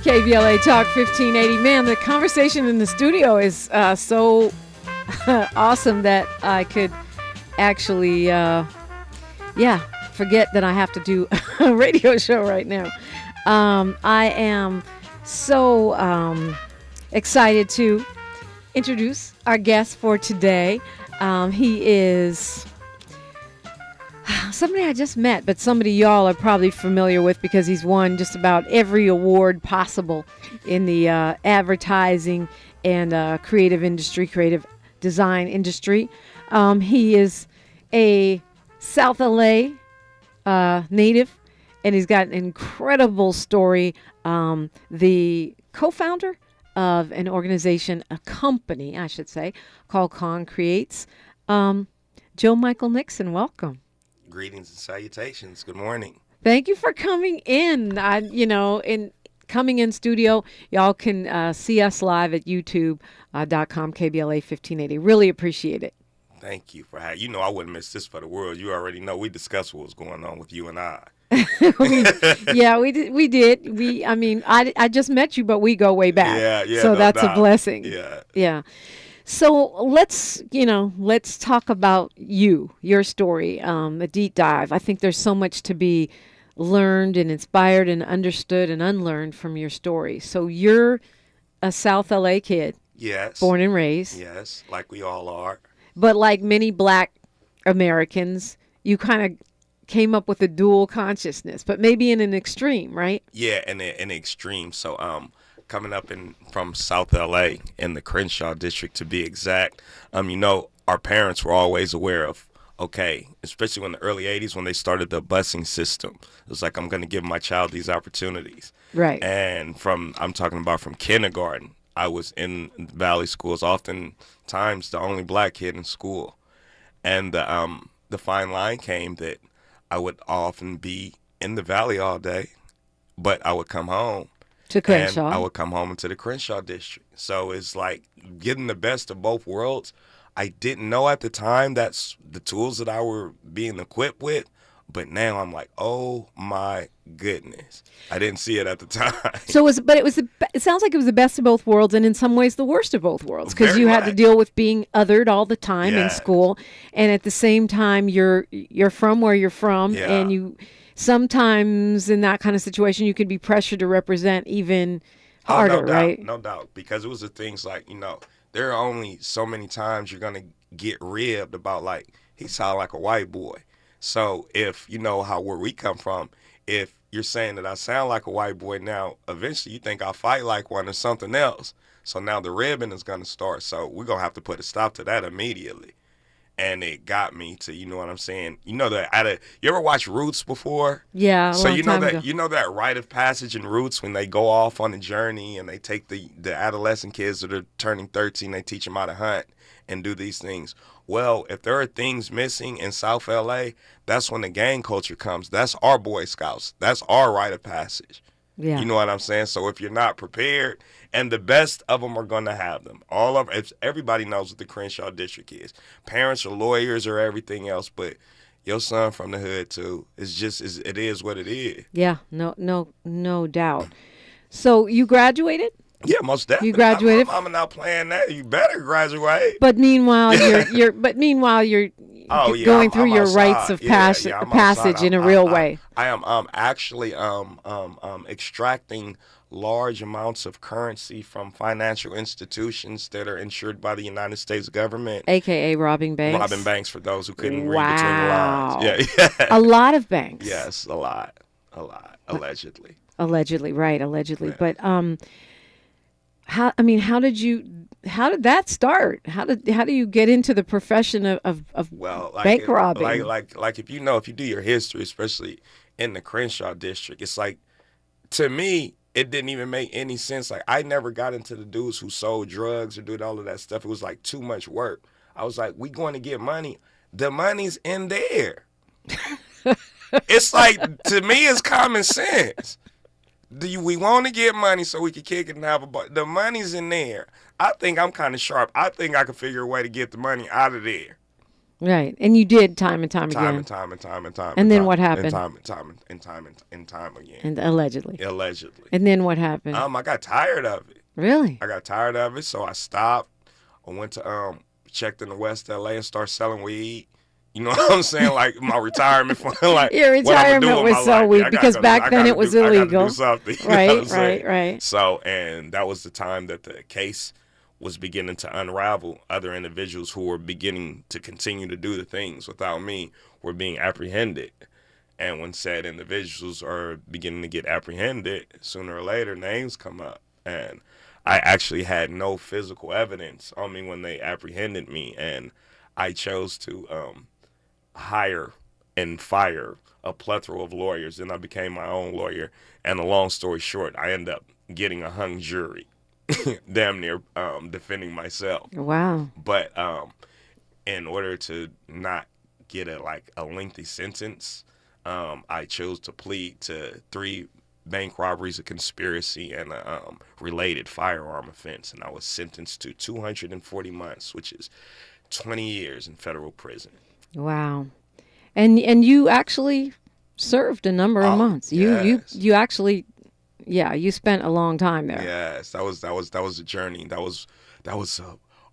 KBLA Talk 1580. Man, the conversation in the studio is so awesome that I could actually, forget that I have to do a radio show right now. I am so excited to introduce our guest for today. He is somebody I just met, but somebody y'all are probably familiar with because he's won just about every award possible in the advertising and creative design industry. He is a South LA native, and he's got an incredible story. The co-founder of an organization, a company, I should say, called ConCre8tes. Joe Michael Nickson, welcome. Greetings and salutations. Good morning. Thank you for coming in. In coming in studio, y'all can see us live at youtube.com, KBLA 1580. Really appreciate it. Thank you for having. I wouldn't miss this for the world. You already know we discussed what was going on with you and I. We did. I just met you, but we go way back. So that's a blessing. Yeah. So let's talk about your story, a deep dive. I think there's so much to be learned and inspired and understood and unlearned from your story. So you're a South LA kid. Yes. Born and raised. Yes, like we all are. But like many Black Americans, you kind of came up with a dual consciousness, but maybe in an extreme, right? Yeah, in an extreme. So coming up from South LA in the Crenshaw district to be exact, our parents were always aware of, especially in the early 80s when they started the busing system. It was like, I'm going to give my child these opportunities. Right. And I'm talking about from kindergarten, I was in Valley schools, oftentimes the only Black kid in school. And the fine line came that I would often be in the Valley all day, but I would come home. To Crenshaw. And I would come home into the Crenshaw district. So it's like getting the best of both worlds. I didn't know at the time that's the tools that I were being equipped with. But now I'm like, oh my goodness. I didn't see it at the time. It sounds like it was the best of both worlds, and in some ways the worst of both worlds, because you had to deal with being othered all the time in school, and at the same time you're from where you're from, and you sometimes in that kind of situation you could be pressured to represent even harder, right? No doubt, because it was the things like, there are only so many times you're gonna get ribbed about like, he sound like a white boy. So if where we come from, if you're saying that I sound like a white boy now, eventually you think I fight like one or something else. So now the ribbing is going to start. So we're going to have to put a stop to that immediately. And it got me to, you know what I'm saying? You ever watch Roots before? Yeah. So that rite of passage in Roots when they go off on a journey and they take the adolescent kids that are turning 13, they teach them how to hunt and do these things. Well, if there are things missing in South LA, that's when the gang culture comes. That's our Boy Scouts. That's our rite of passage. Yeah. You know what I'm saying? So if you're not prepared, and the best of them are going to have them. Everybody knows what the Crenshaw district is. Parents or lawyers or everything else, but your son from the hood too. It is what it is. Yeah, no doubt. So you graduated? Yeah, most definitely. You graduated. I'm not playing that. You better graduate. But meanwhile, you're going through your rites of passage in a real way. I am actually extracting large amounts of currency from financial institutions that are insured by the United States government, aka robbing banks. Robbing banks for those who couldn't read between the lines. Yeah. A lot of banks. Yes, a lot. Allegedly. Allegedly, right? Allegedly, yeah. But how did that start? How do you get into the profession of bank robbing? Like if you do your history, especially in the Crenshaw district, it's like, to me, it didn't even make any sense. Like, I never got into the dudes who sold drugs or did all of that stuff. It was like too much work. I was like, we going to get money. The money's in there. It's like, to me, it's common sense. We want to get money so we can kick it and have the money's in there. I think I'm kind of sharp. I think I can figure a way to get the money out of there. Right. And you did time and time Time again. and time and time and time. And then what happened? And time again. And allegedly. Allegedly. And then what happened? I got tired of it. Really? I got tired of it, so I stopped. I went to checked in the West LA and started selling weed. You know what I'm saying? Like my retirement fund. Like your retirement was so weak because back then it was illegal. I gotta do something. Right. So, and that was the time that the case was beginning to unravel. Other individuals who were beginning to continue to do the things without me were being apprehended. And when said individuals are beginning to get apprehended, sooner or later names come up. And I actually had no physical evidence on me when they apprehended me, and I chose to hire and fire a plethora of lawyers, and I became my own lawyer. And a long story short, I ended up getting a hung jury, damn near defending myself. Wow. But in order to not get a lengthy sentence, I chose to plead to 3 bank robberies, a conspiracy, and a related firearm offense, and I was sentenced to 240 months, which is 20 years in federal prison. Wow. And you actually served a number of months. Yes. You actually, you spent a long time there. Yes, that was a journey. That was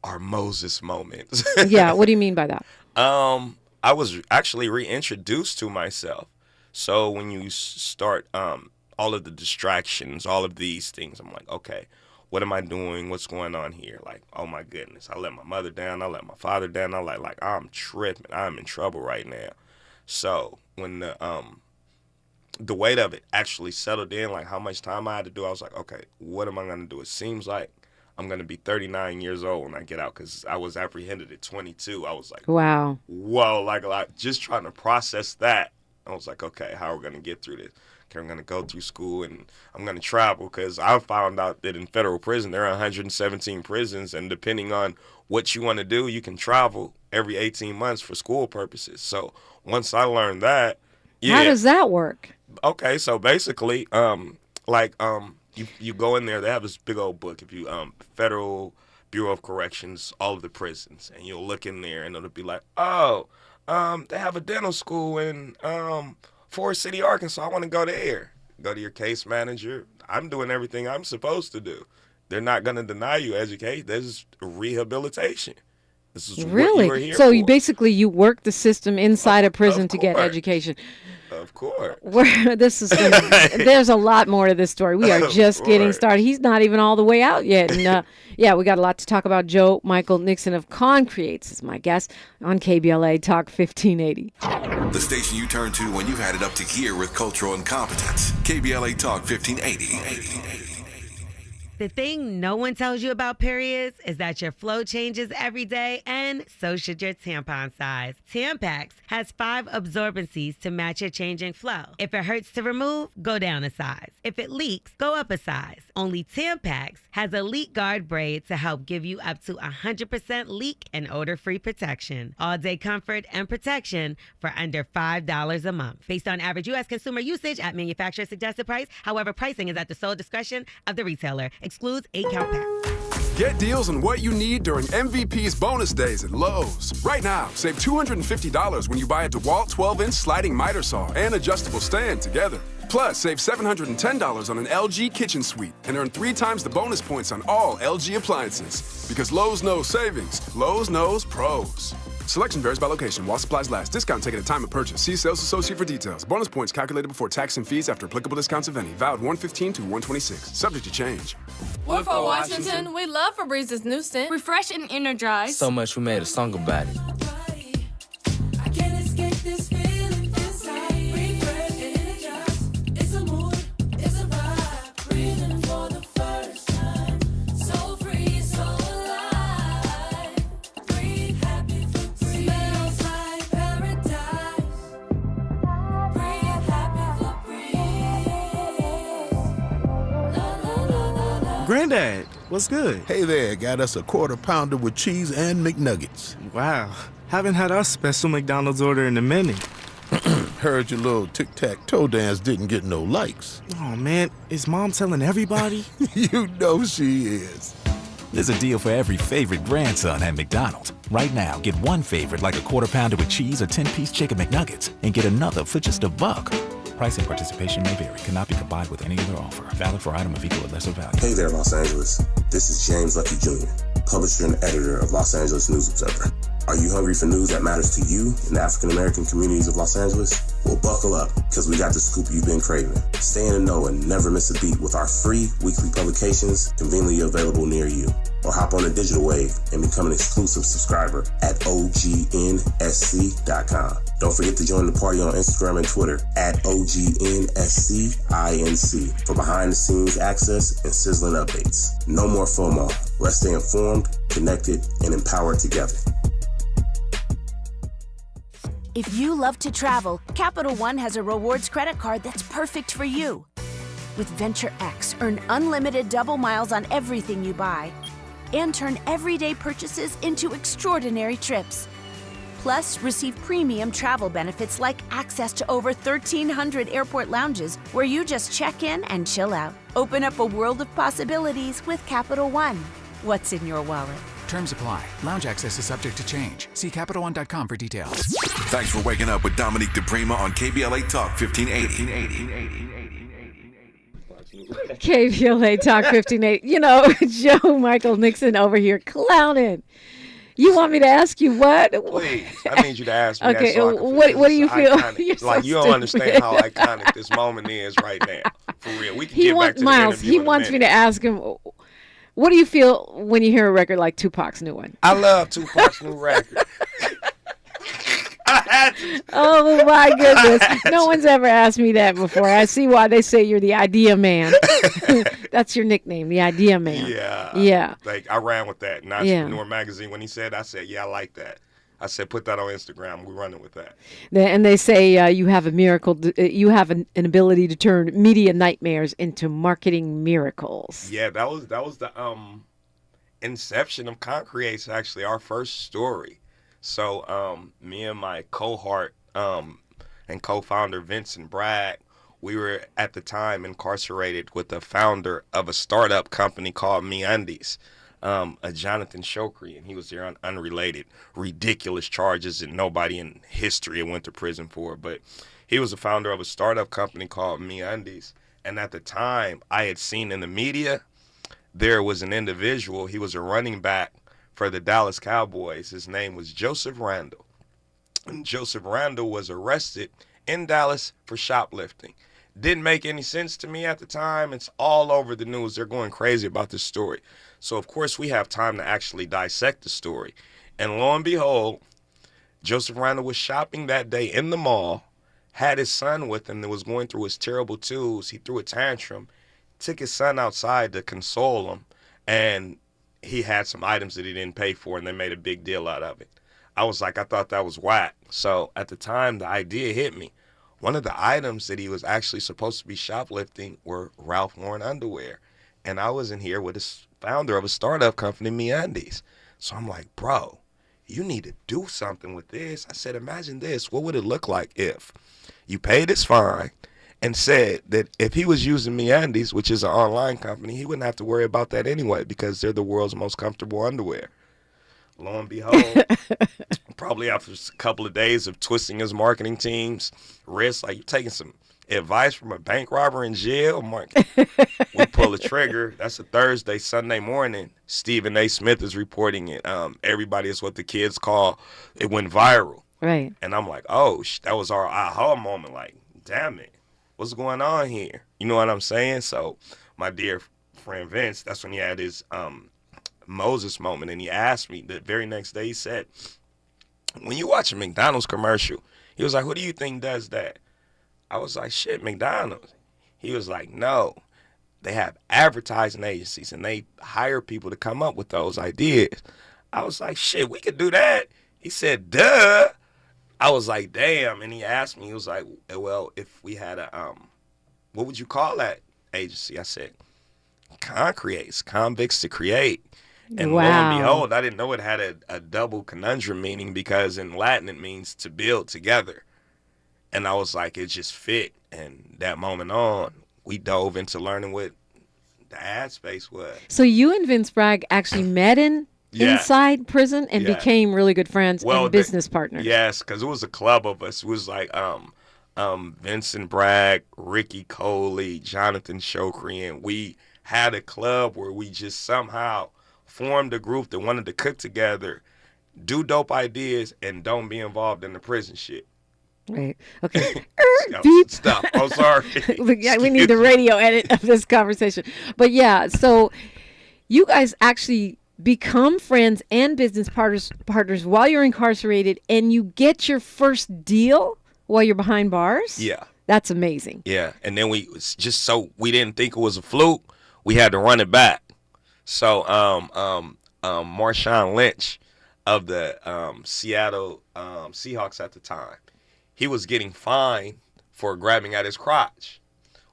our Moses moment. Yeah. What do you mean by that? I was actually reintroduced to myself. So when you start all of the distractions, all of these things, I'm like, okay, what am I doing? What's going on here? Like, oh my goodness, I let my mother down. I let my father down. I'm like, I'm tripping. I'm in trouble right now. So when the weight of it actually settled in, like how much time I had to do, I was like, okay, what am I going to do? It seems like I'm going to be 39 years old when I get out, because I was apprehended at 22. I was like, wow, whoa, like just trying to process that. I was like, okay, how are we going to get through this? Okay, I'm going to go through school and I'm going to travel, because I found out that in federal prison, there are 117 prisons, and depending on what you want to do, you can travel every 18 months for school purposes. So once I learned that, How does that work? Okay, so basically, you go in there, they have this big old book, if you, Federal Bureau of Corrections, all of the prisons, and you'll look in there and it'll be like, they have a dental school in Forest City, Arkansas. I want to go there. Go to your case manager. I'm doing everything I'm supposed to do. They're not going to deny you education. There's rehabilitation. This is really? What you were here so for. You basically you work the system inside a prison to get education. Of course. There's a lot more to this story. We are just getting started. He's not even all the way out yet. And we got a lot to talk about. Michael Nickson of ConCre8tes is my guest on KBLA Talk 1580. The station you turn to when you've had it up to gear with cultural incompetence. KBLA Talk 1580. The thing no one tells you about periods is that your flow changes every day, and so should your tampon size. Tampax has 5 absorbencies to match your changing flow. If it hurts to remove, go down a size. If it leaks, go up a size. Only Tampax has a leak guard braid to help give you up to 100% leak and odor-free protection. All-day comfort and protection for under $5 a month. Based on average U.S. consumer usage at manufacturer suggested price. However, pricing is at the sole discretion of the retailer. Excludes 8-count packs. Get deals on what you need during MVP's bonus days at Lowe's. Right now, save $250 when you buy a DeWalt 12-inch sliding miter saw and adjustable stand together. Plus, save $710 on an LG kitchen suite and earn 3 times the bonus points on all LG appliances. Because Lowe's knows savings, Lowe's knows pros. Selection varies by location while supplies last. Discount taken at time of purchase. See sales associate for details. Bonus points calculated before tax and fees after applicable discounts of any. Valid 1/15 to 1/26. Subject to change. We're for Washington. We love Febrez's new scent. Refresh and energize. So much we made a song about it. I can't escape this feeling inside. Refresh and energize. It's a mood, it's a vibe. Breathing for the first time. So free, so alive. Breathe happy for breeze. Smells like paradise. Breathe happy for breeze. La, la, la, la, la. Granddad, what's good? Hey there, got us a quarter pounder with cheese and McNuggets. Wow, haven't had our special McDonald's order in a minute. Heard your little tic-tac-toe dance didn't get no likes. Oh man, is Mom telling everybody? You know she is. There's a deal for every favorite grandson at McDonald's. Right now, get one favorite like a Quarter Pounder with cheese or 10-piece chicken McNuggets and get another for just $1. Price and participation may vary. Cannot be combined with any other offer. Valid for item of equal or lesser value. Hey there, Los Angeles. This is James Lucky Jr., publisher and editor of Los Angeles News Observer. Are you hungry for news that matters to you in the African-American communities of Los Angeles? Well, buckle up, because we got the scoop you've been craving. Stay in the know and never miss a beat with our free weekly publications conveniently available near you. Or hop on the digital wave and become an exclusive subscriber at OGNSC.com. Don't forget to join the party on Instagram and Twitter at OGNSCINC for behind-the-scenes access and sizzling updates. No more FOMO. Let's stay informed, connected, and empowered together. If you love to travel, Capital One has a rewards credit card that's perfect for you. With Venture X, earn unlimited double miles on everything you buy and turn everyday purchases into extraordinary trips. Plus, receive premium travel benefits like access to over 1,300 airport lounges where you just check in and chill out. Open up a world of possibilities with Capital One. What's in your wallet? Terms apply. Lounge access is subject to change. See CapitalOne.com for details. Thanks for waking up with Dominique DiPrima on KBLA Talk 1580. KBLA Talk 1580. You know, Joe Michael Nickson over here clowning. You want me to ask you what? Please, I need you to ask me. Okay, that so what do you feel? Like, you don't understand how iconic this moment is right now. For real. We can get back to the Miles, interview he wants me to ask him, what do you feel when you hear a record like Tupac's new one? I love Tupac's new record. Oh my goodness. No one's ever asked me that before. I see why they say you're the idea man. That's your nickname, the idea man. Yeah. Like, I ran with that in Entrepreneur Magazine. When he said, I said, yeah, I like that. I said, put that on Instagram. We're running with that. And they say you have a miracle. You have an ability to turn media nightmares into marketing miracles. Yeah, that was the inception of ConCre8tes, actually, our first story. So me and my cohort and co-founder Vincent Bragg, we were at the time incarcerated with the founder of a startup company called MeUndies, a Jonathan Chokri, and he was there on unrelated, ridiculous charges that nobody in history went to prison for. But he was the founder of a startup company called MeUndies, and at the time I had seen in the media there was an individual. He was a running back for the Dallas Cowboys. His name was Joseph Randall. And Joseph Randall was arrested in Dallas for shoplifting. Didn't make any sense to me at the time. It's all over the news. They're going crazy about this story. So, of course, we have time to actually dissect the story. And lo and behold, Joseph Randall was shopping that day in the mall, had his son with him that was going through his terrible twos. He threw a tantrum, took his son outside to console him, and he had some items that he didn't pay for, and they made a big deal out of it. I was like, I thought that was whack. So at the time, the idea hit me. One of the items that he was actually supposed to be shoplifting were Ralph Lauren underwear. And I was in here with the founder of a startup company, MeUndies. So I'm like, bro, you need to do something with this. I said, imagine this. What would it look like if you paid his fine and said that if he was using MeUndies, which is an online company, he wouldn't have to worry about that anyway because they're the world's most comfortable underwear. Lo and behold, probably after a couple of days of twisting his marketing team's wrist, like, you're taking some advice from a bank robber in jail, Mark. We pull the trigger. That's a Thursday. Sunday morning, Stephen A. Smith is reporting it. Everybody is what the kids call, it went viral. Right. And I'm like, oh, that was our aha moment. Like, damn it. What's going on here? You know what I'm saying? So my dear friend Vince, that's when he had his Moses moment, and he asked me the very next day, he said, when you watch a McDonald's commercial, he was like, who do you think does that? I was like, shit, McDonald's. He was like, no, they have advertising agencies, and they hire people to come up with those ideas. I was like, shit, we could do that. He said, duh. I was like, damn. And he asked me, he was like, well, if we had a, what would you call that agency? I said, ConCre8tes, convicts to create. And lo and behold, I didn't know it had a double conundrum meaning, because in Latin it means to build together. And I was like, it just fit. And that moment on, we dove into learning what the ad space was. So you and Vince Bragg actually met inside prison and became really good friends and business partners. Yes, because it was a club of us. It was like Vincent Bragg, Ricky Coley, Jonathan Chokri, and we had a club where we just somehow formed a group that wanted to cook together, do dope ideas, and don't be involved in the prison shit. Right. Okay. Beep. Stop. Oh, sorry. Yeah, we need the radio edit of this conversation. But yeah, so you guys actually become friends and business partners while you're incarcerated, and you get your first deal while you're behind bars? Yeah. That's amazing. Yeah. And then we didn't think it was a fluke, we had to run it back. So Marshawn Lynch of the Seattle Seahawks at the time, he was getting fined for grabbing at his crotch.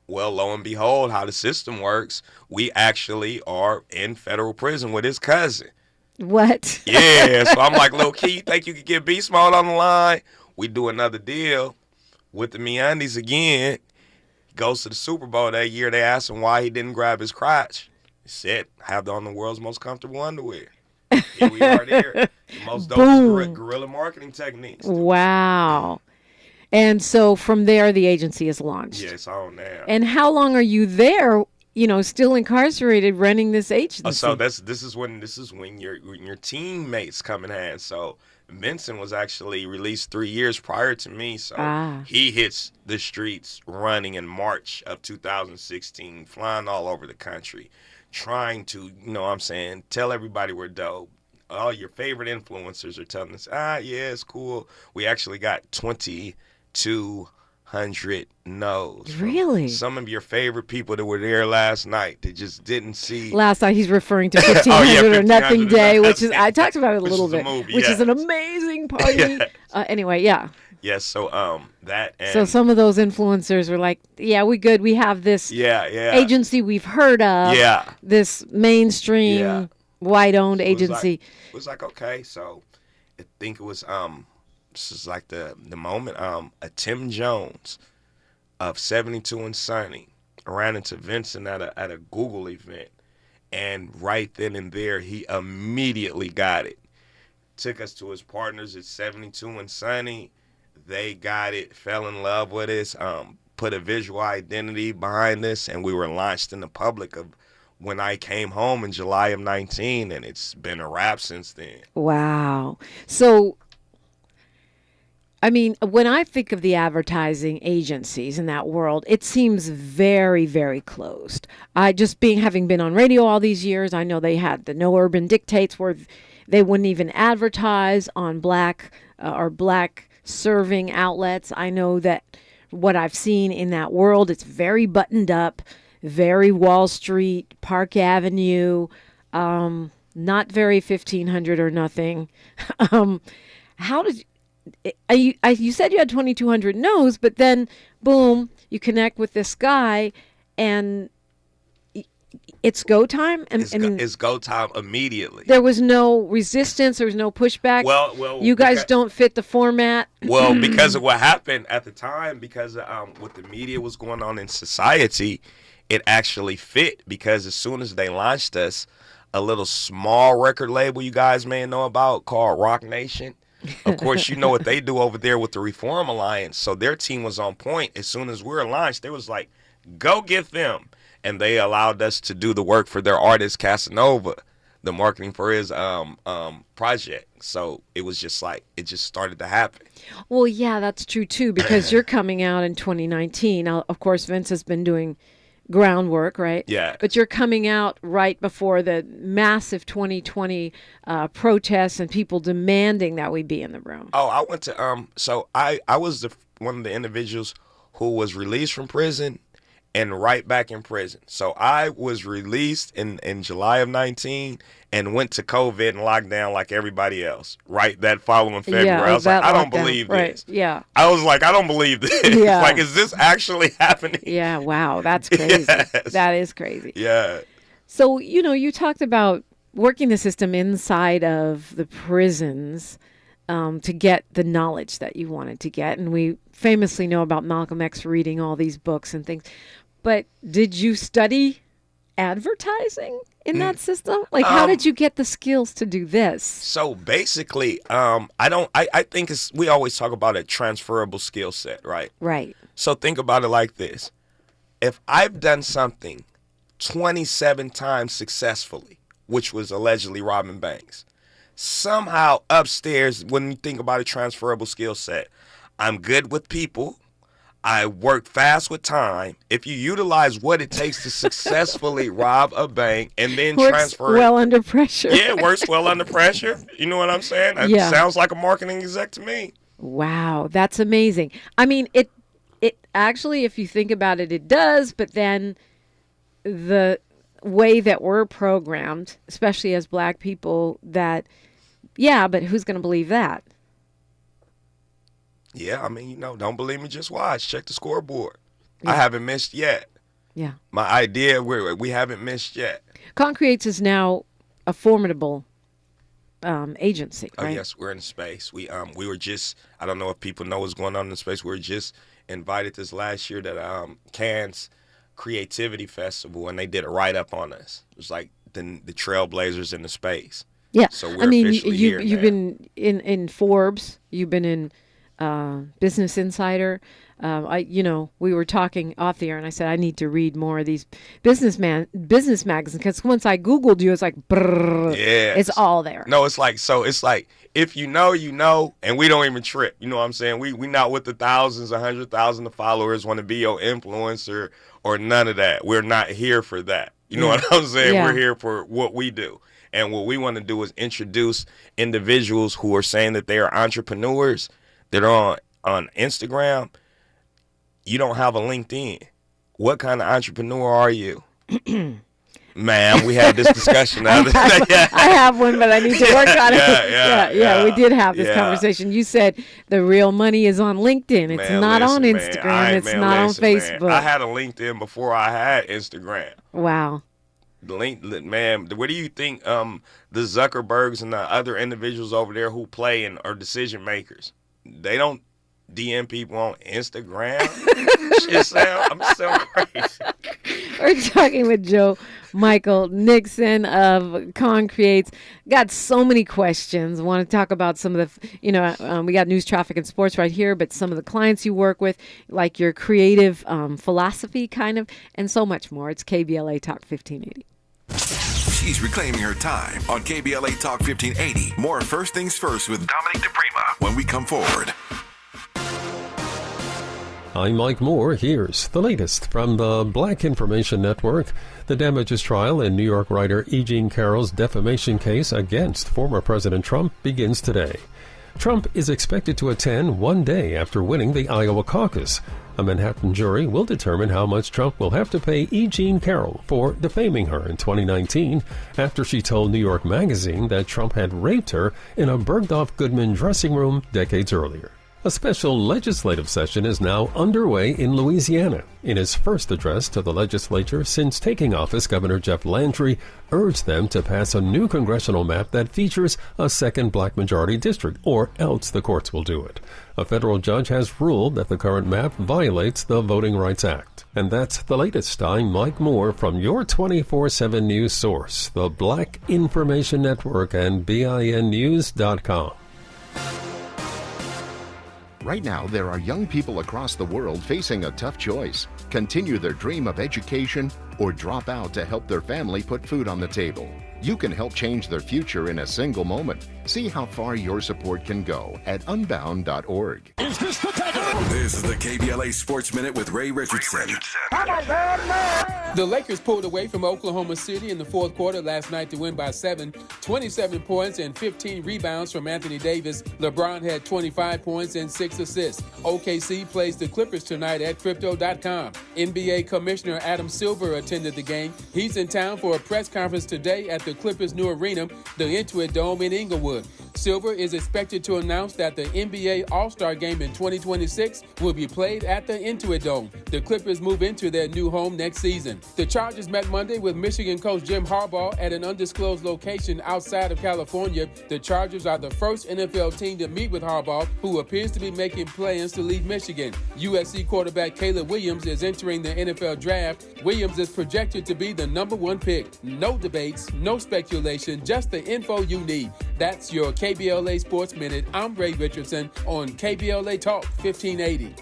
Well, lo and behold, how the system works, we actually are in federal prison with his cousin. What? Yeah, so I'm like, low key, you think you could get Beast Mode on the line? We do another deal with the MeUndies again. He goes to the Super Bowl that year. They asked him why he didn't grab his crotch. He said, I have on the world's most comfortable underwear. Here we are there. The most dope guerrilla marketing techniques. Wow. And so from there, the agency is launched. Yes, on now. And how long are you there, still incarcerated, running this agency? So this is when your teammates come in hand. So Vincent was actually released 3 years prior to me. So he hits the streets running in March of 2016, flying all over the country, trying to, tell everybody we're dope. All your favorite influencers are telling us, yeah, it's cool. We actually got 2,200 no's. Really? Some of your favorite people that were there last night that just didn't see. Last night he's referring to 1500 or Nothing Day, which is, I talked about it a little bit, which is an amazing party. Anyway, yeah. Yes, so that. And so some of those influencers were like, yeah, we good. We have this agency we've heard of. Yeah. This mainstream white-owned agency. It was like, okay, so I think it was this is like the moment a Tim Jones of 72 and Sunny ran into Vincent at a Google event, and right then and there he immediately got it. Took us to his partners at 72 and Sunny. They got it, fell in love with us, put a visual identity behind us, and we were launched in the public of when I came home in July of 19, and it's been a wrap since then. Wow. So, I mean, when I think of the advertising agencies in that world, it seems very, very closed. Having been on radio all these years, I know they had the No Urban Dictates where they wouldn't even advertise on black serving outlets. I know that what I've seen in that world, it's very buttoned up, very Wall Street, Park Avenue, not very 1500 or nothing. How did you said you had 2,200 no's, but then boom, you connect with this guy and it's go time? It's go time immediately. There was no resistance. There was no pushback. Well, you guys don't fit the format. Well, because of what happened at the time, because what the media was going on in society, it actually fit. Because as soon as they launched us, a little small record label you guys may know about called Rock Nation. Of course, you know what they do over there with the Reform Alliance. So their team was on point. As soon as we were launched, they was like, go get them. And they allowed us to do the work for their artist, Casanova, the marketing for his project. So it was just like, it just started to happen. Well, yeah, that's true, too, because you're coming out in 2019. Now, of course, Vince has been doing groundwork, right? Yeah. But you're coming out right before the massive 2020 protests and people demanding that we be in the room. Oh, I went to, so I was one of the individuals who was released from prison and right back in prison. So I was released in July of 19 and went to COVID and lockdown like everybody else. Right, that following February. Yeah, I was like, I don't lockdown. believe Right. this. Yeah. I was like, I don't believe this. Yeah. Like, is this actually happening? Yeah, wow, that's crazy. Yes. That is crazy. Yeah. So, you talked about working the system inside of the prisons to get the knowledge that you wanted to get. And we famously know about Malcolm X reading all these books and things. But did you study advertising in that system? Like, how did you get the skills to do this? So basically, I think we always talk about a transferable skill set, right? Right. So think about it like this. If I've done something 27 times successfully, which was allegedly robbing banks, somehow upstairs, when you think about a transferable skill set, I'm good with people. I work fast with time. If you utilize what it takes to successfully rob a bank and then transfer well under pressure. Yeah, it works well under pressure. You know what I'm saying? It sounds like a marketing exec to me. Wow, that's amazing. I mean, it actually, if you think about it, it does, but then the way that we're programmed, especially as Black people, that, but who's going to believe that? Yeah, I mean, don't believe me, just watch. Check the scoreboard. I haven't missed yet. Yeah. My idea, we haven't missed yet. ConCre8tes is now a formidable agency, right? Oh, yes, we're in space. We were just, I don't know if people know what's going on in space. We were just invited this last year to Cannes Creativity Festival, and they did a write-up on us. It was like the trailblazers in the space. Yeah. So we're officially here now. You've been in Forbes. You've been in Business Insider. We were talking off the air, and I said I need to read more of these business magazines, because once I Googled you, it's like, brrr, it's all there. No, it's like if you know, and we don't even trip. You know what I'm saying? We not with the thousands, 100,000 of followers want to be your influencer or none of that. We're not here for that. You know what I'm saying? Yeah. We're here for what we do. And what we want to do is introduce individuals who are saying that they are entrepreneurs, that are on Instagram. You don't have a LinkedIn. What kind of entrepreneur are you? Ma'am, we had this discussion the other day. I have one, but I need to work on it. Yeah, we did have this conversation. You said the real money is on LinkedIn. It's not on Instagram. It's not on Facebook. I had a LinkedIn before I had Instagram. Wow. Man, what do you think the Zuckerbergs and the other individuals over there who play and are decision makers, they don't DM people on Instagram? I'm so crazy. We're talking with Michael Nickson of ConCre8tes. Got so many questions. I want to talk about some of the, we got news, traffic, and sports right here, but some of the clients you work with, like your creative philosophy kind of, and so much more. It's KBLA Talk 1580. She's reclaiming her time on KBLA Talk 1580. More First Things First with Dominique DiPrima when we come forward. I'm Mike Moore. Here's the latest from the Black Information Network. The damages trial in New York writer E. Jean Carroll's defamation case against former President Trump begins today. Trump is expected to attend one day after winning the Iowa caucus. A Manhattan jury will determine how much Trump will have to pay E. Jean Carroll for defaming her in 2019 after she told New York Magazine that Trump had raped her in a Bergdorf Goodman dressing room decades earlier. A special legislative session is now underway in Louisiana. In his first address to the legislature since taking office, Governor Jeff Landry urged them to pass a new congressional map that features a second black majority district, or else the courts will do it. A federal judge has ruled that the current map violates the Voting Rights Act. And that's the latest. I'm Mike Moore from your 24/7 news source, the Black Information Network and BINnews.com. Right now, there are young people across the world facing a tough choice: continue their dream of education or drop out to help their family put food on the table. You can help change their future in a single moment. See how far your support can go at unbound.org. Is this the takeover? This is the KBLA Sports Minute with Ray Richardson. The Lakers pulled away from Oklahoma City in the fourth quarter last night to win by 7, 27 points and 15 rebounds from Anthony Davis. LeBron had 25 points and 6 assists. OKC plays the Clippers tonight at Crypto.com. NBA Commissioner Adam Silver attended the game. He's in town for a press conference today at the Clippers' new arena, the Intuit Dome in Inglewood. Silver is expected to announce that the NBA All-Star Game in 2026 will be played at the Intuit Dome. The Clippers move into their new home next season. The Chargers met Monday with Michigan coach Jim Harbaugh at an undisclosed location outside of California. The Chargers are the first NFL team to meet with Harbaugh, who appears to be making plans to leave Michigan. USC quarterback Caleb Williams is entering the NFL draft. Williams is projected to be the #1 pick. No debates, no speculation, just the info you need. That's your KBLA Sports Minute. I'm Ray Richardson on KBLA Talk 1580.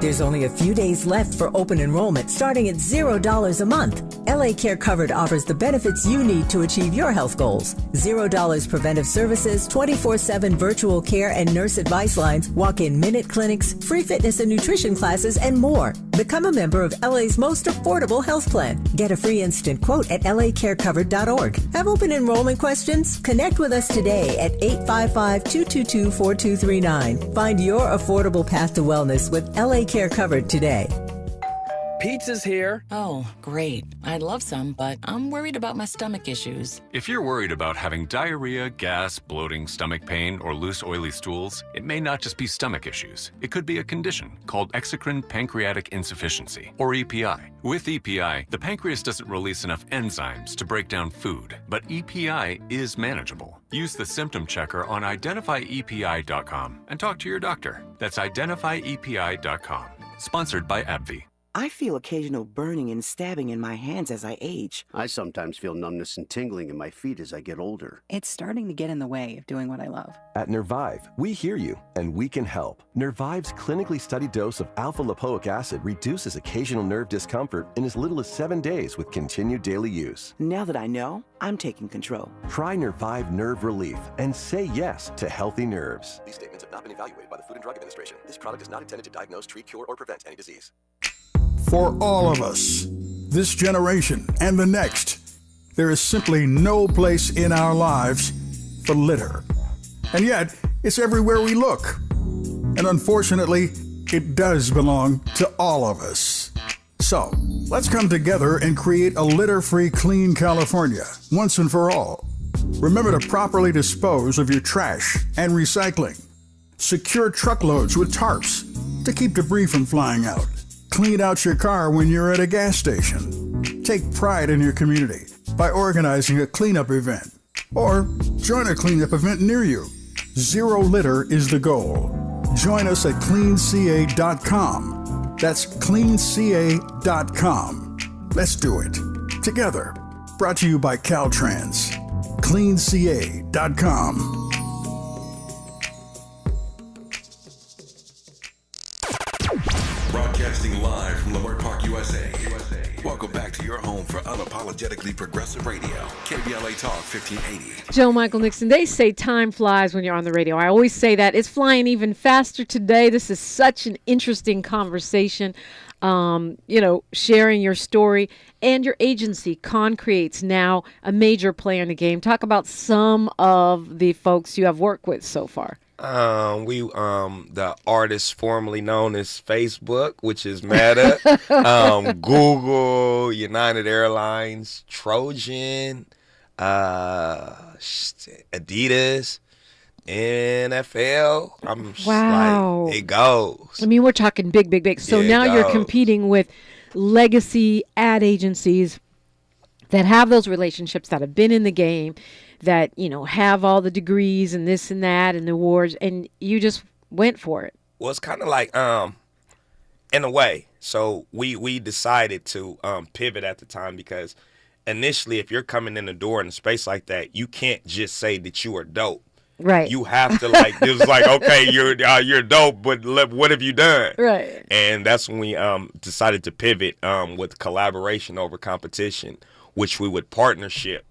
There's only a few days left for open enrollment, starting at $0 a month. LA Care Covered offers the benefits you need to achieve your health goals. $0 preventive services, 24/7 virtual care and nurse advice lines, walk-in minute clinics, free fitness and nutrition classes, and more. Become a member of LA's most affordable health plan. Get a free instant quote at lacarecovered.org. Have open enrollment questions? Connect with us today at 855-222-4239. Find your affordable path to wellness with LA Care Covered today. Pizza's here. Oh, great. I'd love some, but I'm worried about my stomach issues. If you're worried about having diarrhea, gas, bloating, stomach pain, or loose, oily stools, it may not just be stomach issues. It could be a condition called exocrine pancreatic insufficiency, or EPI. With EPI, the pancreas doesn't release enough enzymes to break down food, but EPI is manageable. Use the symptom checker on identifyepi.com and talk to your doctor. That's identifyepi.com. Sponsored by AbbVie. I feel occasional burning and stabbing in my hands as I age. I sometimes feel numbness and tingling in my feet as I get older. It's starting to get in the way of doing what I love. At Nervive, we hear you, and we can help. Nervive's clinically studied dose of alpha-lipoic acid reduces occasional nerve discomfort in as little as 7 days with continued daily use. Now that I know, I'm taking control. Try Nervive Nerve Relief and say yes to healthy nerves. These statements have not been evaluated by the Food and Drug Administration. This product is not intended to diagnose, treat, cure, or prevent any disease. For all of us, this generation and the next, there is simply no place in our lives for litter. And yet, it's everywhere we look. And unfortunately, it does belong to all of us. So, let's come together and create a litter-free, clean California, once and for all. Remember to properly dispose of your trash and recycling. Secure truckloads with tarps to keep debris from flying out. Clean out your car when you're at a gas station. Take pride in your community by organizing a cleanup event or join a cleanup event near you. Zero litter is the goal. Join us at cleanca.com. That's cleanca.com. Let's do it together. Brought to you by Caltrans. cleanca.com. Broadcasting live from Leimert Park, USA. Welcome back to your home for unapologetically progressive radio. KBLA Talk 1580. Joe Michael Nickson, they say time flies when you're on the radio. I always say that. It's flying even faster today. This is such an interesting conversation. Sharing your story and your agency, ConCre8tes, now a major player in the game. Talk about some of the folks you have worked with so far. The artist formerly known as Facebook, which is Meta, Google, United Airlines, Trojan, Adidas, NFL. Wow. It goes. I mean, we're talking big. So Yeah, now you're competing with legacy ad agencies that have those relationships, that have been in the game, that, have all the degrees and this and that and the awards, and you just went for it. Well, it's kind of like, in a way. So we decided to pivot at the time because initially, if you're coming in the door in a space like that, you can't just say that you are dope. Right. You have to it's like, okay, you're dope, but what have you done? Right. And that's when we decided to pivot with collaboration over competition, which we would partnership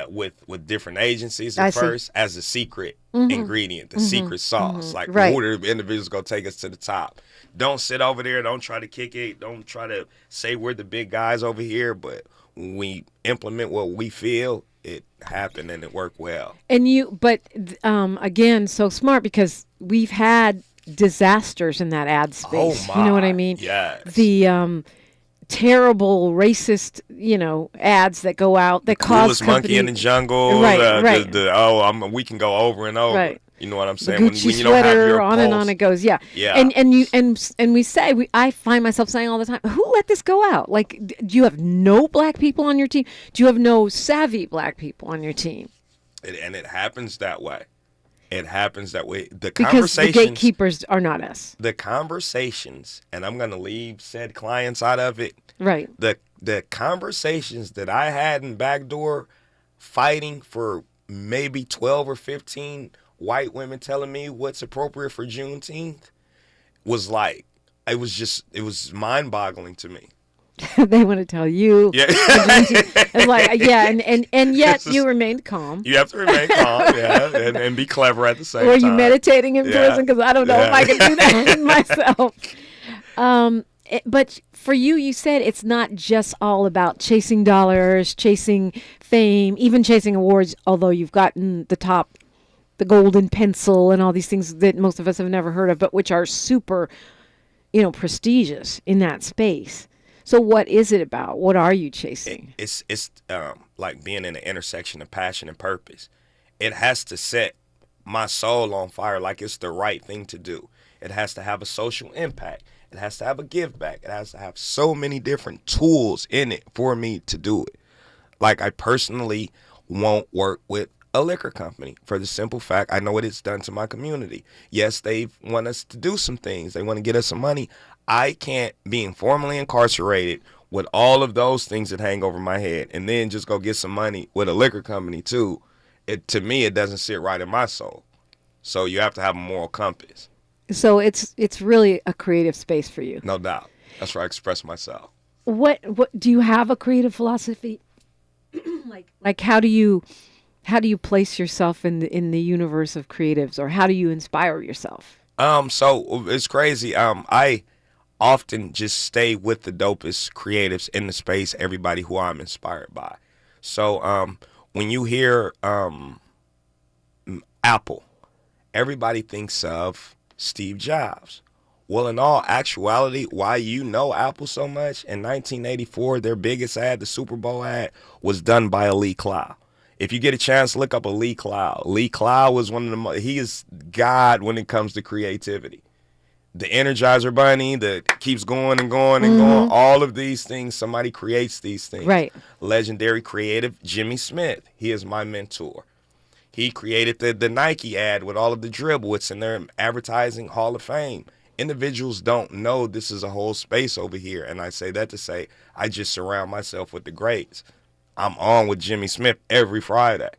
with different agencies at first as a secret ingredient, the secret sauce. Like, who are the individuals going to take us to the top? Don't sit over there. Don't try to kick it. Don't try to say we're the big guys over here. But when we implement what we feel, it happened and it worked well. And again, so smart because we've had disasters in that ad space. Oh my. You know what I mean? Yes. terrible racist, ads that go out that cause Coolest monkey in the jungle. Right. We can go over and over. Right. You know what I'm saying? The Gucci when you don't have sweater, your on and on it goes. Yeah. Yeah. And we say, I find myself saying all the time, who let this go out? Like, do you have no black people on your team? Do you have no savvy black people on your team? And it happens that way. It happens that way. Because the gatekeepers are not us. The conversations, and I'm going to leave said clients out of it. Right. The conversations that I had in backdoor fighting for maybe 12 or 15 white women telling me what's appropriate for Juneteenth was like, it was mind-boggling to me. They want to tell you. Yeah. It's like, yeah, and yet you remained calm. You have to remain calm, yeah, and be clever at the same time. Were you meditating in prison? Because I don't know if I can do that myself. But for you, you said it's not just all about chasing dollars, chasing fame, even chasing awards, although you've gotten the golden pencil and all these things that most of us have never heard of, but which are super, prestigious in that space. So what is it about? What are you chasing? It's like being in the intersection of passion and purpose. It has to set my soul on fire like it's the right thing to do. It has to have a social impact. It has to have a give back. It has to have so many different tools in it for me to do it. Like, I personally won't work with a liquor company for the simple fact I know what it's done to my community. Yes, they want us to do some things. They want to get us some money. I can't be informally incarcerated with all of those things that hang over my head and then just go get some money with a liquor company too. To me, it doesn't sit right in my soul. So you have to have a moral compass. So it's really a creative space for you. No doubt. That's where I express myself. What do you have a creative philosophy? like how do you place yourself in the universe of creatives, or how do you inspire yourself? So it's crazy. I often just stay with the dopest creatives in the space, everybody who I'm inspired by. So when you hear Apple, everybody thinks of Steve Jobs. Well, in all actuality, why you know Apple so much, in 1984, their biggest ad, the Super Bowl ad, was done by Lee Clow. If you get a chance, look up Lee Clow. Lee Clow was he is God when it comes to creativity. The Energizer Bunny that keeps going and going and going. All of these things, somebody creates these things. Right. Legendary creative Jimmy Smith. He is my mentor. He created the Nike ad with all of the dribble. It's in their advertising Hall of Fame. Individuals don't know this is a whole space over here. And I say that to say I just surround myself with the greats. I'm on with Jimmy Smith every Friday.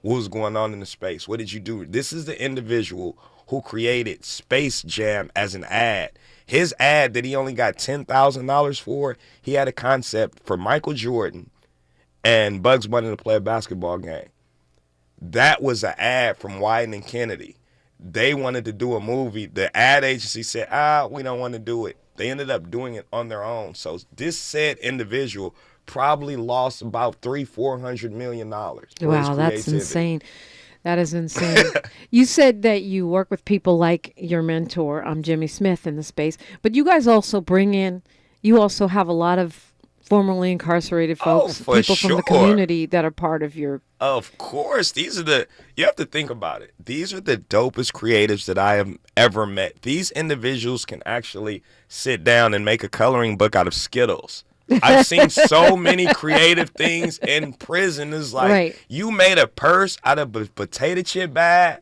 What was going on in the space? What did you do? This is the individual who created Space Jam as an ad. His ad that he only got $10,000 for, he had a concept for Michael Jordan and Bugs Bunny to play a basketball game. That was an ad from Wyden and Kennedy. They wanted to do a movie. The ad agency said, we don't want to do it. They ended up doing it on their own. So this said individual probably lost about $400 million. Wow, that's insane. That is insane. You said that you work with people like your mentor, Jimmy Smith, in the space, but you guys also you also have a lot of formerly incarcerated folks, people from the community that are part of your... Of course. You have to think about it. These are the dopest creatives that I have ever met. These individuals can actually sit down and make a coloring book out of Skittles. I've seen so many creative things in prison. It's like, You made a purse out of a potato chip bag.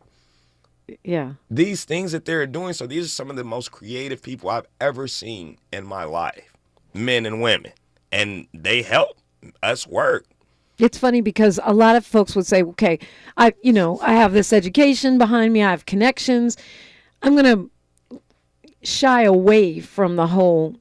Yeah. These things that they're doing. So these are some of the most creative people I've ever seen in my life, men and women. And they help us work. It's funny because a lot of folks would say, okay, I have this education behind me. I have connections. I'm going to shy away from the whole,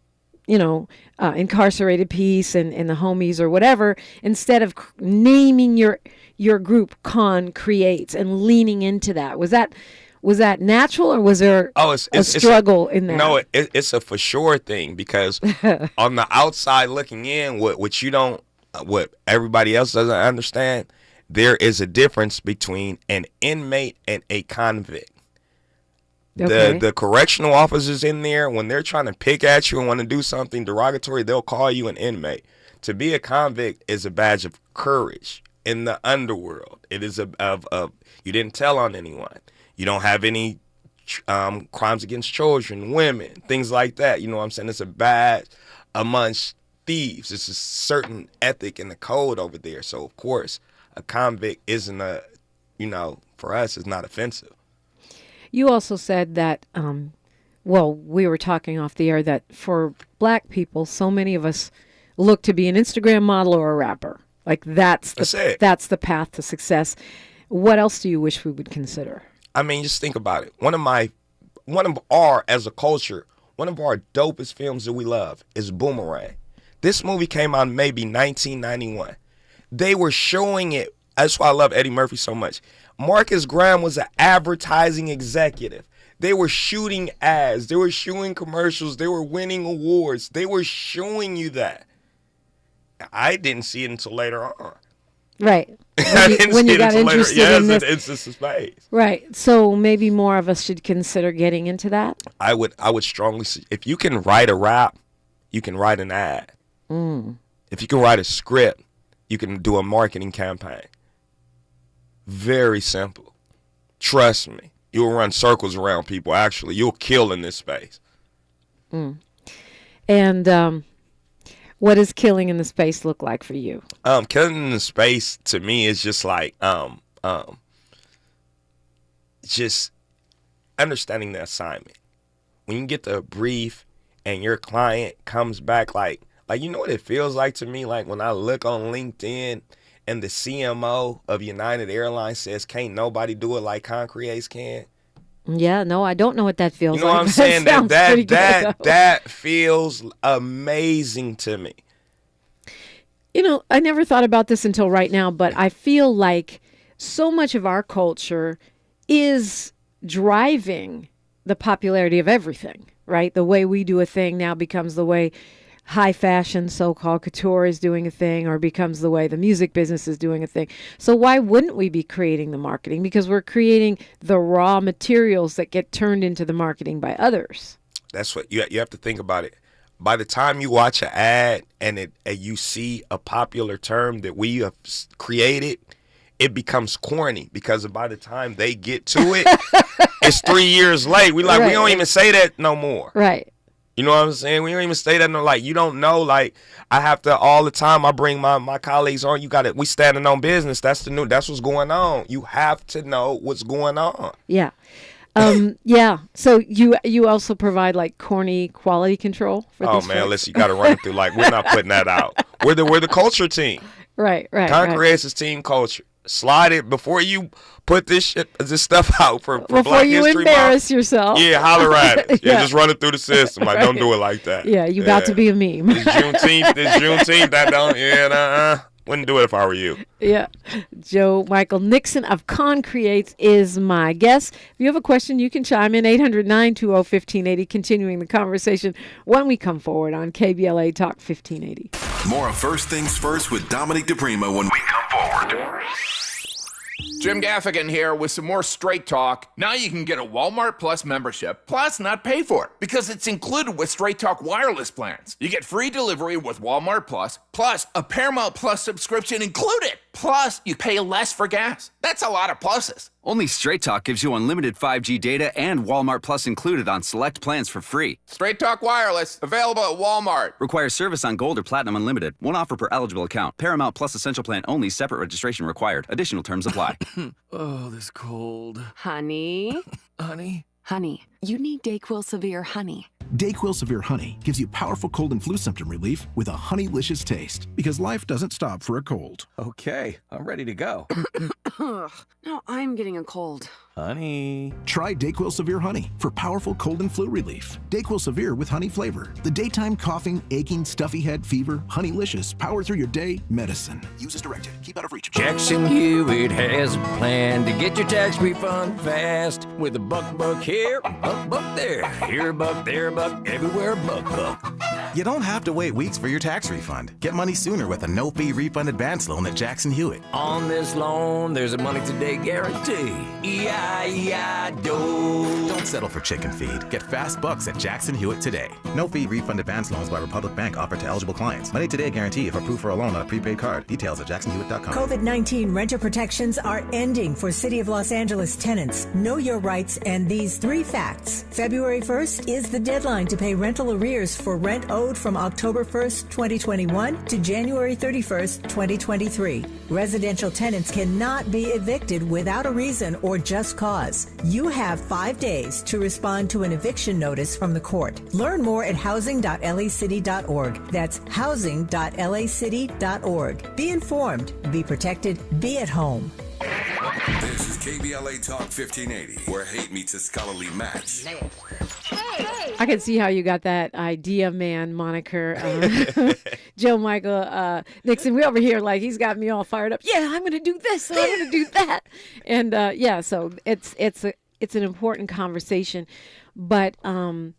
incarcerated piece and the homies or whatever, instead of naming your group ConCre8tes and leaning into that. Was that natural, or was there a struggle in that? No, it's a for sure thing, because on the outside looking in, what everybody else doesn't understand, there is a difference between an inmate and a convict. Okay. The correctional officers in there, when they're trying to pick at you and want to do something derogatory, they'll call you an inmate. To be a convict is a badge of courage in the underworld. It is of you didn't tell on anyone. You don't have any crimes against children, women, things like that. You know what I'm saying? It's a badge amongst thieves. It's a certain ethic in the code over there. So, of course, a convict isn't for us, it's not offensive. You also said that, we were talking off the air that for black people, so many of us look to be an Instagram model or a rapper. Like that's the path to success. What else do you wish we would consider? I mean, just think about it. One of our, as a culture, one of our dopest films that we love is Boomerang. This movie came out maybe 1991. They were showing it. That's why I love Eddie Murphy so much. Marcus Graham was an advertising executive. They were shooting ads. They were shooting commercials. They were winning awards. They were showing you that. I didn't see it until later on. Right. When you got interested in this. It's a space. Right. So maybe more of us should consider getting into that. I would strongly, if you can write a rap, you can write an ad. If you can write a script, you can do a marketing campaign. Very simple. Trust me. You'll run circles around people, actually. You'll kill in this space. And what does killing in the space look like for you? Killing in the space, to me, is just like just understanding the assignment. When you get the brief and your client comes back like you know what it feels like to me? Like when I look on LinkedIn and the CMO of United Airlines says, can't nobody do it like ConCre8tes can? Yeah, no, I don't know what that feels like. You know what I'm saying? That feels amazing to me. You know, I never thought about this until right now, but I feel like so much of our culture is driving the popularity of everything, right? The way we do a thing now becomes the way high fashion, so-called couture is doing a thing, or becomes the way the music business is doing a thing. So why wouldn't we be creating the marketing? Because we're creating the raw materials that get turned into the marketing by others. That's what you have to think about it. By the time you watch an ad and you see a popular term that we have created, it becomes corny, because by the time they get to it, it's 3 years late. We don't even say that no more. Right. You know what I'm saying? We don't even say that. No, like, you don't know. Like, I have to all the time. I bring my colleagues on. You got it. We standing on business. That's what's going on. You have to know what's going on. Yeah. Yeah. So you also provide like corny quality control for this. Oh man, listen, you got to run it through. Like, we're not putting that out. We're the culture team. Right. ConCre8tes is team culture. Slide it before you put this stuff out for before Black you History embarrass Month. yourself. Yeah, holler at it. Yeah. Just run it through the system. Like, don't do it like that. Yeah, you about to be a meme. It's Juneteenth. That don't. Yeah, wouldn't do it if I were you. Yeah. Michael Nickson of ConCre8tes is my guest. If you have a question, you can chime in 800-920-1580, continuing the conversation when we come forward on KBLA Talk 1580. More of First Things First with Dominique DiPrima when we come forward. Jim Gaffigan here with some more straight talk. Now you can get a Walmart Plus membership, plus not pay for it, because it's included with Straight Talk wireless plans. You get free delivery with Walmart plus a Paramount Plus subscription included. Plus, you pay less for gas. That's a lot of pluses. Only Straight Talk gives you unlimited 5G data and Walmart Plus included on select plans for free. Straight Talk Wireless, available at Walmart. Requires service on Gold or Platinum Unlimited. One offer per eligible account. Paramount Plus Essential Plan only. Separate registration required. Additional terms apply. Oh, this cold. Honey? Honey? Honey, you need DayQuil Severe Honey. DayQuil Severe Honey gives you powerful cold and flu symptom relief with a honeylicious taste, because life doesn't stop for a cold. Okay, I'm ready to go. Now I'm getting a cold. Honey. Try DayQuil Severe Honey for powerful cold and flu relief. DayQuil Severe with honey flavor. The daytime coughing, aching, stuffy head, fever, honeylicious, power through your day medicine. Use as directed. Keep out of reach. Jackson Hewitt has a plan to get your tax refund fast with a buck here, buck there. Here a buck, there a buck, everywhere a buck. You don't have to wait weeks for your tax refund. Get money sooner with a no-fee refund advance loan at Jackson Hewitt. On this loan, there's a money today guarantee. E-I-E-I-DO. Don't settle for chicken feed. Get fast bucks at Jackson Hewitt today. No-fee refund advance loans by Republic Bank offered to eligible clients. Money today guarantee if approved for a loan on a prepaid card. Details at jacksonhewitt.com. COVID-19 renter protections are ending for City of Los Angeles tenants. Know your rights and these 3 facts. February 1st is the deadline to pay rental arrears for rent owed from October 1st, 2021 to January 31st, 2023. Residential tenants cannot be evicted without a reason or just cause. You have 5 days to respond to an eviction notice from the court. Learn more at housing.lacity.org. That's housing.lacity.org. Be informed, be protected, be at home. This is KBLA Talk 1580, where hate meets a scholarly match. I can see how you got that idea man moniker. Joe Michael Nickson, we over here like he's got me all fired up. Yeah, I'm going to do this and I'm going to do that. And so it's an important conversation. But, I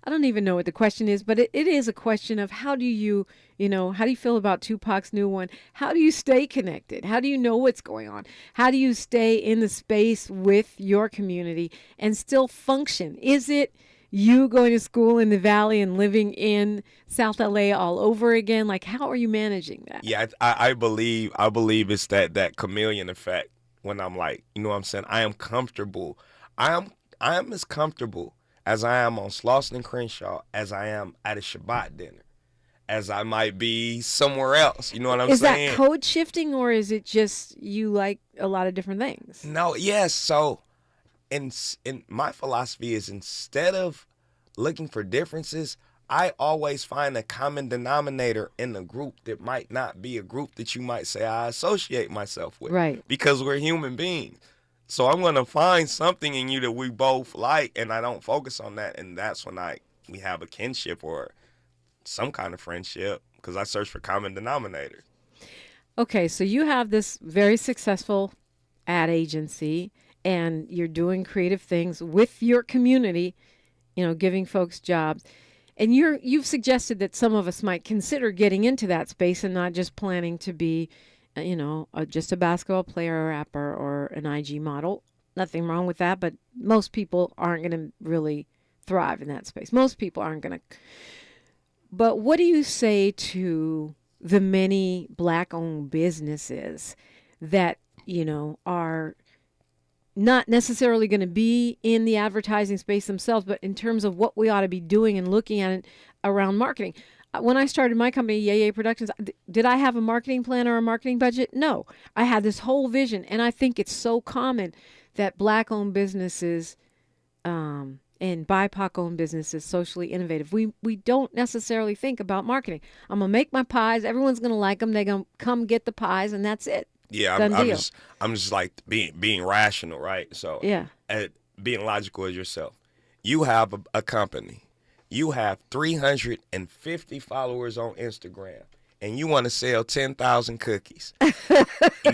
don't even know what the question is, but it is a question of how do you feel about Tupac's new one? How do you stay connected? How do you know what's going on? How do you stay in the space with your community and still function? Is it you going to school in the Valley and living in South LA all over again? Like, how are you managing that? Yeah, I believe it's that chameleon effect when I'm like, you know what I'm saying? I am comfortable. I am as comfortable as I am on Slauson and Crenshaw, as I am at a Shabbat dinner, as I might be somewhere else. You know what I'm saying? Is that code shifting, or is it just you like a lot of different things? No, yes. So, in my philosophy is instead of looking for differences, I always find a common denominator in the group that might not be a group that you might say I associate myself with. Right. Because we're human beings. So I'm going to find something in you that we both like, and I don't focus on that. And that's when we have a kinship or some kind of friendship, because I search for common denominators. Okay, so you have this very successful ad agency, and you're doing creative things with your community, giving folks jobs. And you've suggested that some of us might consider getting into that space and not just planning to be just a basketball player or rapper or an IG model. Nothing wrong with that, but most people aren't going to really thrive in that space. Most people aren't going to. But what do you say to the many Black-owned businesses that, are not necessarily going to be in the advertising space themselves, but in terms of what we ought to be doing and looking at it around marketing? When I started my company, Yay Productions, did I have a marketing plan or a marketing budget? No. I had this whole vision, and I think it's so common that Black-owned businesses and BIPOC-owned businesses, socially innovative, we don't necessarily think about marketing. I'm going to make my pies. Everyone's going to like them. They're going to come get the pies, and that's it. Yeah, I'm just like being rational, right? So yeah, being logical as yourself. You have a company. You have 350 followers on Instagram, and you want to sell 10,000 cookies.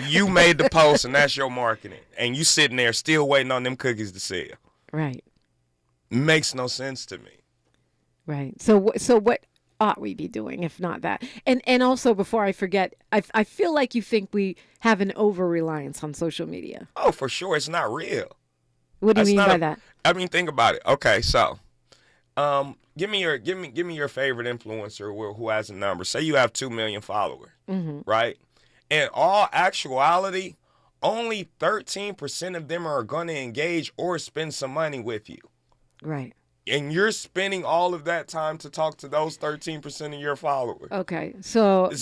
You made the post, and that's your marketing. And you sitting there still waiting on them cookies to sell. Right. Makes no sense to me. Right. So what ought we be doing if not that? And also, before I forget, I feel like you think we have an over-reliance on social media. Oh, for sure. It's not real. What do you mean by that? I mean, think about it. Okay, so give me your favorite influencer who has a number. Say you have 2 million followers, right? In all actuality, only 13% of them are going to engage or spend some money with you. Right. And you're spending all of that time to talk to those 13% of your followers. Okay, so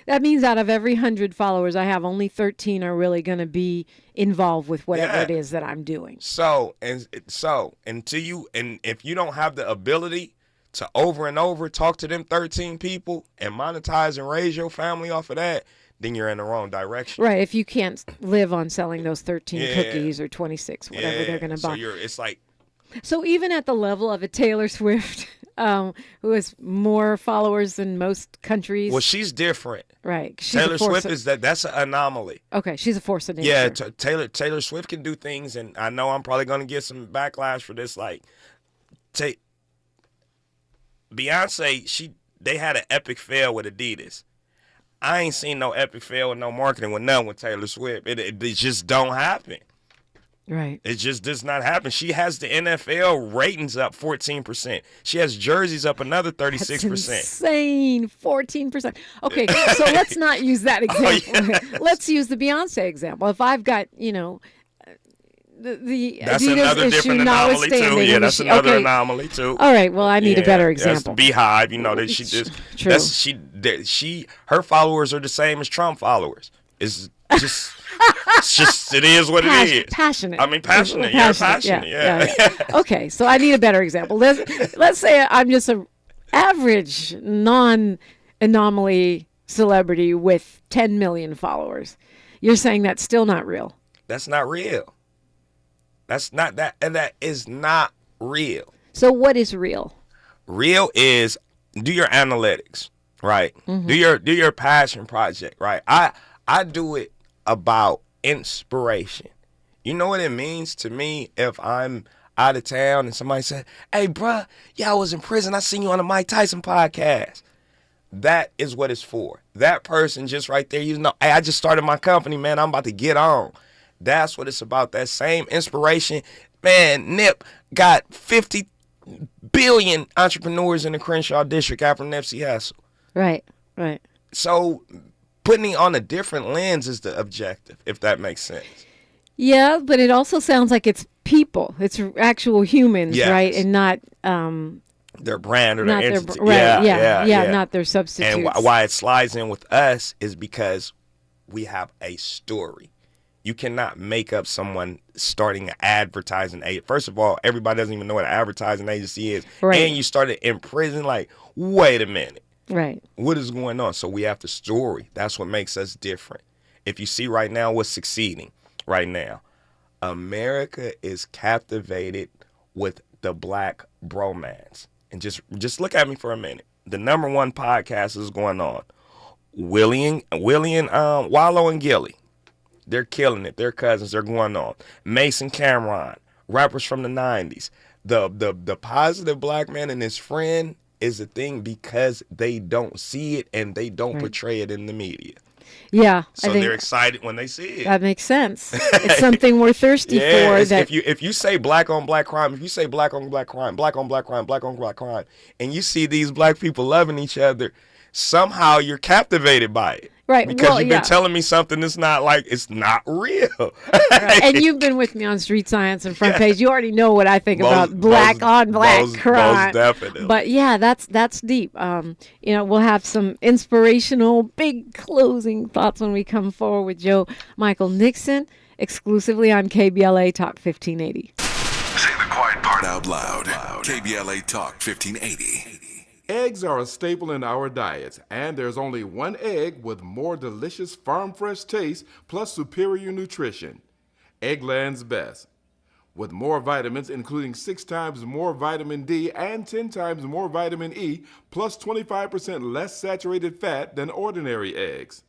that means out of every 100 followers I have, only 13 are really going to be involved with whatever it is that I'm doing. So if you don't have the ability to over and over talk to them 13 people and monetize and raise your family off of that, then you're in the wrong direction. Right. If you can't live on selling those 13 cookies or 26, whatever they're going to buy. It's like. So even at the level of a Taylor Swift, who has more followers than most countries. Well, she's different. Right. Taylor Swift that's an anomaly. Okay, she's a force of nature. Yeah, Taylor Swift can do things, and I know I'm probably going to get some backlash for this. Like, Beyonce, they had an epic fail with Adidas. I ain't seen no epic fail with no marketing with none with Taylor Swift. It just don't happen. Right. It just does not happen. She has the NFL ratings up 14%. She has jerseys up another 36%. That's insane. 14%. Okay, so let's not use that example. Yeah. Let's use the Beyonce example. If I've got, the That's Adidas another issue different anomaly too. Yeah, that's another anomaly too. All right. Well, I need a better That's the example. Beehive. That she just. True. Her followers are the same as Trump followers. It's just. It is what it is. Passionate. I mean, passionate. Yeah, passionate. Yeah. Okay, so I need a better example. Let's say I'm just an average non-anomaly celebrity with 10 million followers. You're saying that's still not real? That's not real. That's not that, and that is not real. So what is real? Real is do your analytics, right? Mm-hmm. Do your passion project, right? I do it about inspiration. You know what it means to me if I'm out of town and somebody said, "Hey, bruh, yeah, I was in prison. I seen you on the Mike Tyson podcast." That is what it's for. That person just right there, hey, I just started my company, man. I'm about to get on. That's what it's about. That same inspiration. Man, Nip got 50 billion entrepreneurs in the Crenshaw district after Nipsey Hussle. Right. So putting it on a different lens is the objective, if that makes sense. Yeah, but it also sounds like it's people. It's actual humans, Yes. right? And not their brand or their entity. Right. Yeah, not their substitutes. And why it slides in with us is because we have a story. You cannot make up someone starting an advertising agency. First of all, everybody doesn't even know what an advertising agency is. Right. And you started in prison, like, wait a minute. Right. What is going on? So we have the story. That's what makes us different. If you see right now what's succeeding right now, America is captivated with the black bromance. And just look at me for a minute. The number one podcast is going on. Willie and Wallow and Gilly. They're killing it. They're cousins. They're going on. Mason Cameron, rappers from the 90s. The positive black man and his friend is a thing because they don't see it and they don't portray it in the media. Yeah. So they're excited when they see it. That makes sense. It's something we're thirsty for. If you say black on black crime, if you say black on black crime, black on black crime, black on black crime, and you see these black people loving each other, somehow you're captivated by it. Right. Because you've been telling me something that's it's not real. Right. And you've been with me on Street Science and Front Page. You already know what I think about black on black crime. Most definitely. But yeah, that's deep. We'll have some inspirational, big closing thoughts when we come forward with Joe Michael Nickson, exclusively on KBLA Talk 1580. Say the quiet part out loud. KBLA Talk 1580. Eggs are a staple in our diets, and there's only one egg with more delicious farm fresh taste plus superior nutrition. Eggland's Best. With more vitamins, including 6 times more vitamin D and 10 times more vitamin E, plus 25% less saturated fat than ordinary eggs.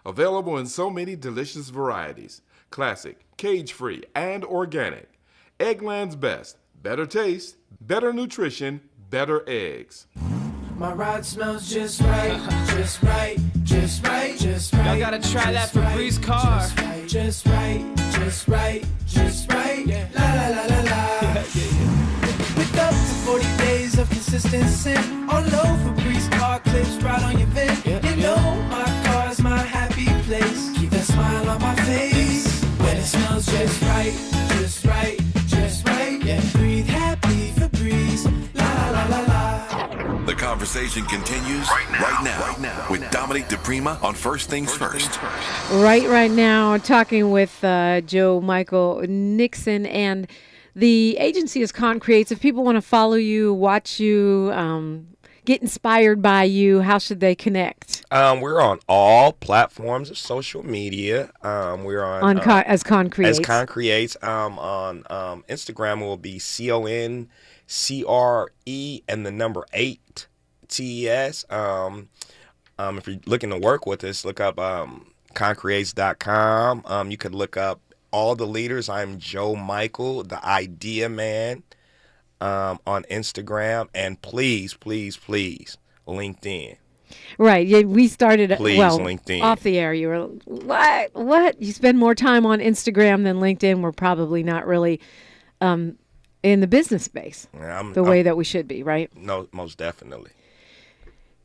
Available in so many delicious varieties: classic, cage-free, and organic. Eggland's Best. Better taste, better nutrition, better eggs. My ride smells just right, just right, just right, just right. Y'all gotta try that Febreze car. Just right, just right, just right. Yeah. La la la la la. With up to 40 days of consistency on low Febreze car clips right on your vent. You know my car's my happy place. Keep that smile on my face when it smells just right, just right, just right. Yeah. Breathe happy Febreze. La la la la. The conversation continues right now with Dominique DiPrima on First Things First. Right now, talking with Joe Michael Nickson, and the agency is ConCre8tes. If people want to follow you, watch you, get inspired by you, how should they connect? We're on all platforms of social media. We're on as ConCre8tes. As ConCre8tes. On Instagram will be ConCre and the number 8 TES. If you're looking to work with us, look up ConCre8tes.com. You could look up all the leaders. I'm Joe Michael, the idea man. on Instagram, and please, please, please, LinkedIn. Right. Yeah, we started Please, LinkedIn. Off the air. You were what? You spend more time on Instagram than LinkedIn. We're probably not really in the business space way that we should be, right? No, most definitely.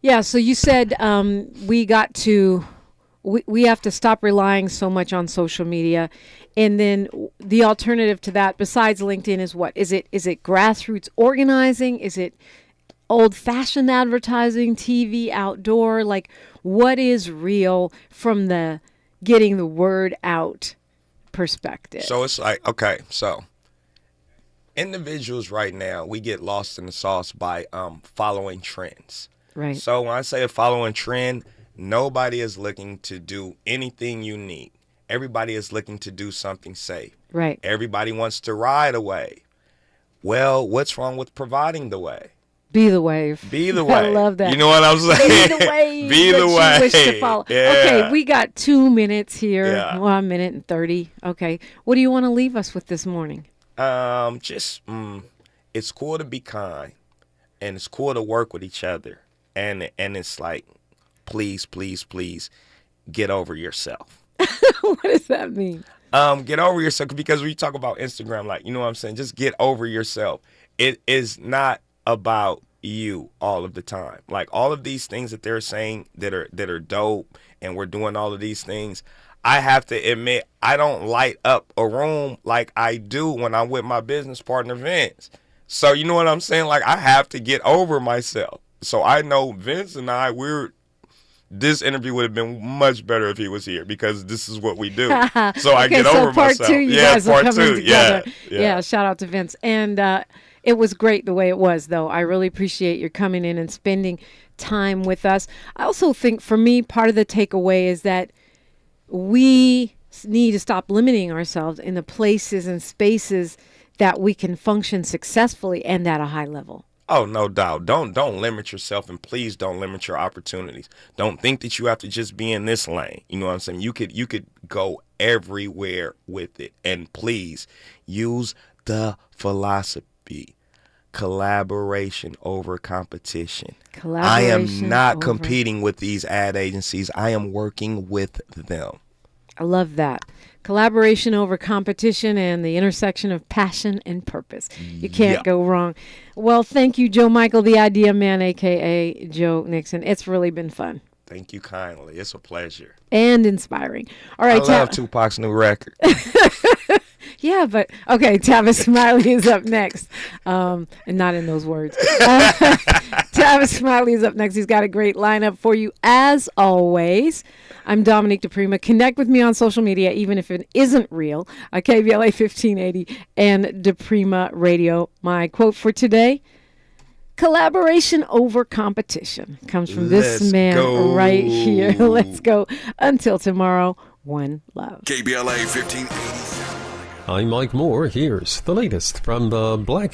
Yeah. So you said we have to stop relying so much on social media, and then the alternative to that, besides LinkedIn, is what? Is it grassroots organizing? Is it old-fashioned advertising, TV, outdoor? Like, what is real from the getting the word out perspective? So it's like, okay, so individuals right now, we get lost in the sauce by following trends. Right. So when I say a following trend, nobody is looking to do anything unique. Everybody is looking to do something safe. Right. Everybody wants to ride a wave. Well, what's wrong with providing the way? Be the wave. Be the wave. I love that. You know what I'm saying? Be the wave. Be the that you wish to wave. follow. Yeah. Okay, we got 2 minutes here. Yeah. Well, 1 minute and 30. Okay. What do you want to leave us with this morning? It's cool to be kind, and it's cool to work with each other, and it's like, please, please, please, get over yourself. What does that mean? Get over yourself, because when you talk about Instagram, like, you know what I'm saying? Just get over yourself. It is not about you all of the time. Like, all of these things that they're saying that are dope, and we're doing all of these things, I have to admit, I don't light up a room like I do when I'm with my business partner, Vince. So you know what I'm saying? Like, I have to get over myself. So I know Vince and I, this interview would have been much better if he was here, because this is what we do. So I get over part myself. Two, you guys are coming Yeah, together. Yeah, shout out to Vince. And it was great the way it was, though. I really appreciate your coming in and spending time with us. I also think, for me, part of the takeaway is that we need to stop limiting ourselves in the places and spaces that we can function successfully and at a high level. Oh, no doubt. Don't limit yourself, and please don't limit your opportunities. Don't think that you have to just be in this lane. You know what I'm saying? You could go everywhere with it. And please use the philosophy: collaboration over competition. I am not competing with these ad agencies. I am working with them. I love that. Collaboration over competition and the intersection of passion and purpose. You can't go wrong. Well, thank you, Joe Michael, the Idea Man, a.k.a. Joe Nickson. It's really been fun. Thank you kindly. It's a pleasure. And inspiring. All right, I love Tupac's new record. Yeah, but okay, Tavis Smiley is up next. And not in those words. Tavis Smiley is up next. He's got a great lineup for you, as always. I'm Dominique DiPrima. Connect with me on social media, even if it isn't real. KBLA 1580 and DiPrima Radio. My quote for today: collaboration over competition, comes from this man right here. Let's go. Until tomorrow, one love. KBLA 1580. I'm Mike Moore. Here's the latest from the Black